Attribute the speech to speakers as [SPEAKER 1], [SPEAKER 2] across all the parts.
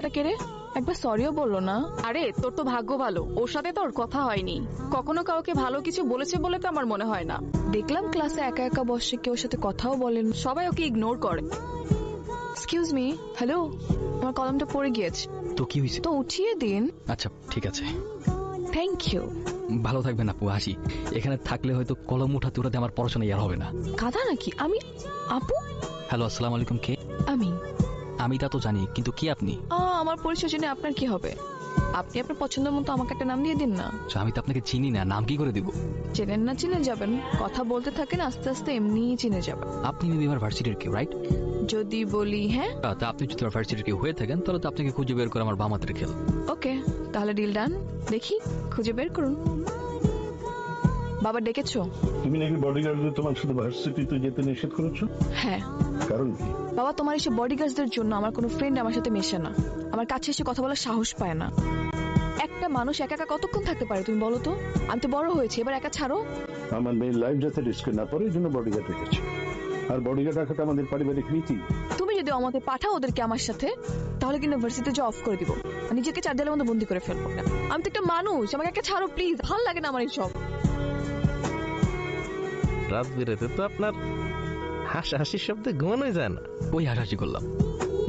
[SPEAKER 1] এটা কে রে? একবার সরিও বললো না। আরে তোর তো ভাগ্য ভালো, ওর সাথে তোর কথা হয়নি। কখনো কাউকে ভালো কিছু বলেছে বলে তো আমার মনে হয় না। দেখলাম ক্লাসে একা একা বসে, কেউ সাথে কথাও বলেন, সবাই ওকে ইগনোর করে। এক্সকিউজ মি, হ্যালো, আমার কলমটা পড়ে গিয়েছে।
[SPEAKER 2] তো কি হয়েছে?
[SPEAKER 1] তো উঠিয়ে দিন।
[SPEAKER 2] আচ্ছা ঠিক আছে,
[SPEAKER 1] থ্যাংক ইউ।
[SPEAKER 2] ভালো থাকবেন আপু, আসি। এখানে থাকলে হয়তো কলম উঠাতে উঠাতে আমার পড়াশোনা ইয়ার হবে না।
[SPEAKER 1] কাদা নাকি আমি? আপু?
[SPEAKER 2] হ্যালো, আসসালামু আলাইকুম। কে? আমি তা তো জানি, কিন্তু কি আপনি?
[SPEAKER 1] আমার পরিচয় জেনে আপনার কি হবে? আপনি আপনার পছন্দ মতো আমাকে একটা নাম দিয়ে দিন না।
[SPEAKER 2] আমি তো আপনাকে চিনি না, নাম কি করে দিব?
[SPEAKER 1] চেনেন না চিনে যাবেন, কথা বলতে থাকেন, আস্তে আস্তে এমনিই চিনে যাবেন।
[SPEAKER 2] আপনি মেবি আমার ভার্সিটির কেউ, রাইট?
[SPEAKER 1] যদি বলি হ্যাঁ।
[SPEAKER 2] তা আপনি যদি আমার ভার্সিটির কেউ হয়ে থাকেন, তাহলে তো আপনাকে খুঁজে বের করে আমার বাম হাতের খেল।
[SPEAKER 1] ওকে, তাহলে ডিল ডান। দেখি, খুঁজে বের করুন। বাবা ডেকেছো?
[SPEAKER 3] তুমি নাকি বডিগার্ডদের তোমার শুধু ভার্সিটিতে যেতে নিষেধ করেছো?
[SPEAKER 1] হ্যাঁ।
[SPEAKER 3] কারণ কি?
[SPEAKER 1] বাবা, তোমার এসে বডিগার্ডদের জন্য আমার কোনো ফ্রেন্ড আমার সাথে মেশে না, আমার কাছে এসে কথা বলার সাহস পায় না। একটা মানুষ একা একা কতক্ষণ থাকতে পারে তুমি বলো তো? আমি তো বড় হয়েছি, এবার একা ছাড়ো।
[SPEAKER 3] আমার মেয়ের লাইফ যাতে রিস্কে না পড়ে, এই জন্য বডিগার্ড রেখেছি। আর বডিগার্ড রাখাটা আমাদের পারিবারিক নীতি।
[SPEAKER 1] তুমি যদি আমাকে পাঠাও ওদেরকে আমার সাথে, তাহলে কিন্তু ইউনিভার্সিটিতে জব করে দিব, আর নিজেকে 4 দেয়ালের মধ্যে বন্দি করে ফেলবো। আমি তো একটা মানুষ, আমাকে একটা ছাড়ো প্লিজ, ভালো লাগে না আমার এইসব।
[SPEAKER 4] রাত বেরোতে তো আপনার হাসাহাসির শব্দে ঘুমানোই যায় না।
[SPEAKER 2] ওই হাসাহাসি করলাম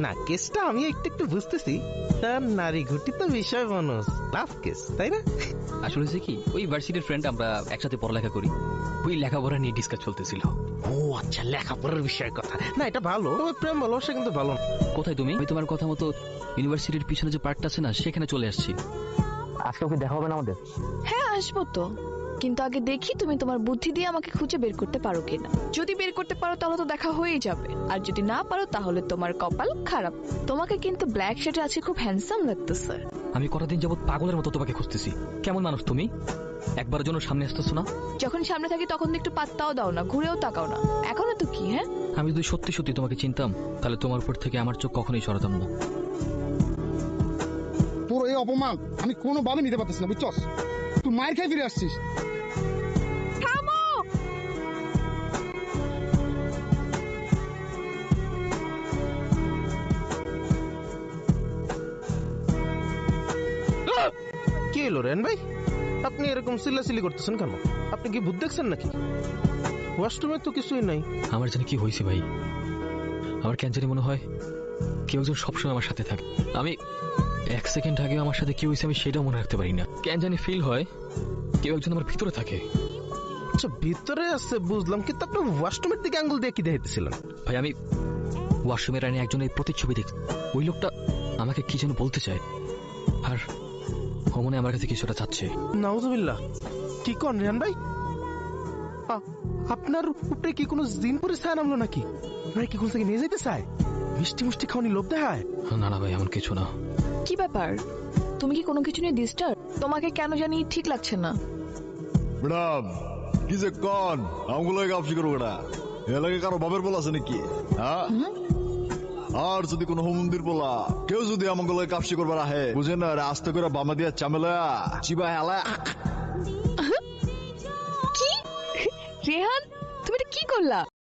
[SPEAKER 4] না, কেসটা আমি একটু একটু বুঝতেছি। তার নারী ঘটিত বিষয় মানুষ, লাভ কেস, তাই না?
[SPEAKER 2] আসলে হচ্ছে কি, ওই ভার্সিটির ফ্রেন্ড, আমরা একসাথে পড়ালেখা করি, ওই লেখাপড়া নিয়ে ডিসকাস চলতেছিল।
[SPEAKER 4] ও আচ্ছা, লেখাপড়ার বিষয়ের কথা না, এটা ভালো। তবে প্রেম ভালোবাসা কিন্তু ভালো না।
[SPEAKER 2] কোথায় তুমি? আমি তোমার কথা মতো ইউনিভার্সিটির পিছনে যে পার্কটা আছে না, সেখানে চলে আসছি। আজকে ওকে দেখা হবে না আমাদের?
[SPEAKER 1] হ্যাঁ আসবো তো, কিন্তু আগে দেখি তুমি তোমার বুদ্ধি দিয়ে আমাকে খুঁজে বের করতে পারো কিনা। যদি বের করতে পারো তাহলে তো দেখা হয়েই যাবে, আর যদি না পারো তাহলে তোমার কপাল খারাপ। তোমাকে কিন্তু ব্ল্যাক শার্টে আছে খুব হ্যান্ডসাম লাগতেছে।
[SPEAKER 2] আমি কতদিন যাবত পাগলের মতো তোমাকে খুঁজতেছি। কেমন মানুষ তুমি? একবারের জন্য সামনে আসতেছো না?
[SPEAKER 1] যখন সামনে থাকি তখন তো একটু পাত্তাও দাও না, ঘুরেও তাকাও না। এখনো তো কি? হ্যাঁ,
[SPEAKER 2] আমি যদি সত্যি সত্যি তোমাকে চিনতাম, তাহলে তোমার উপর থেকে আমার চোখ কখনোই সরাতাম না।
[SPEAKER 5] তোর এই অপমান আমি কোনোভাবে নিতে পারতেছি না, বুঝছস? তুই মায়ের খেয়ে ফিরে আসছিস।
[SPEAKER 4] কি হলো রেন ভাই, আপনি এরকম চিল্লাচিল্লি করতেছেন কেন? আপনি কি ভূত দেখছেন নাকি? ওয়াশরুমে তো কিছুই নাই।
[SPEAKER 2] আমার জানি কি হয়েছে ভাই, আমার কেন জানি মনে হয় কেউ একজন সবসময় আমার সাথে থাকে। আমি 1 সেকেন্ড আগে আমার সাথে কি হয়েছে আমি সেটাও মনে রাখতে পারি না। কেন জানি ফিল হয় কেউ একজন আমার ভিতরে থাকে।
[SPEAKER 4] আচ্ছা, ভিতরে আছে বুঝলাম, কিন্তু আপনি ওয়াশরুমের দিকে আঙ্গুল দিয়ে কি দেখাইতেছিলেন?
[SPEAKER 2] ভাই আমি ওয়াশরুমের আইনে একজনের প্রতিচ্ছবি দেখছি। ওই লোকটা আমাকে কি যেন বলতে চায়, আর ও মনে হয় আমার কাছে কিছুটা চাচ্ছে।
[SPEAKER 4] নাউজুবিল্লাহ, কি কোন রেহান ভাই? আপনার উপরে কি কোনো জিন পরে ছায়া নামলো নাকি? আপনার কি কোন থেকে নিয়ে যেতে চায়? মিষ্টি মুষ্টি খাওয়ানি লোভ দেখায়?
[SPEAKER 2] না না ভাই, এমন কিছু না।
[SPEAKER 1] কি ব্যাপার? তুমি কি কোনো কিছু নিয়ে ডিস্টার্ব? তোমাকে কেন জানি ঠিক লাগছে না।
[SPEAKER 6] ম্যাডাম, কি যে কন আমগুলো কাপসি করবো না, এলাকায় কারো বাপের বলা আছে নাকি? হ্যাঁ, আর যদি কোনো মন্দির বলা কেউ যদি আমগুলো কাপসি করবার আহে, বুঝেন না, আস্তে করে বামা দিয়া চামেলা চিবা হেলা।
[SPEAKER 1] কি রেহান, তুমি এটা কি করলা?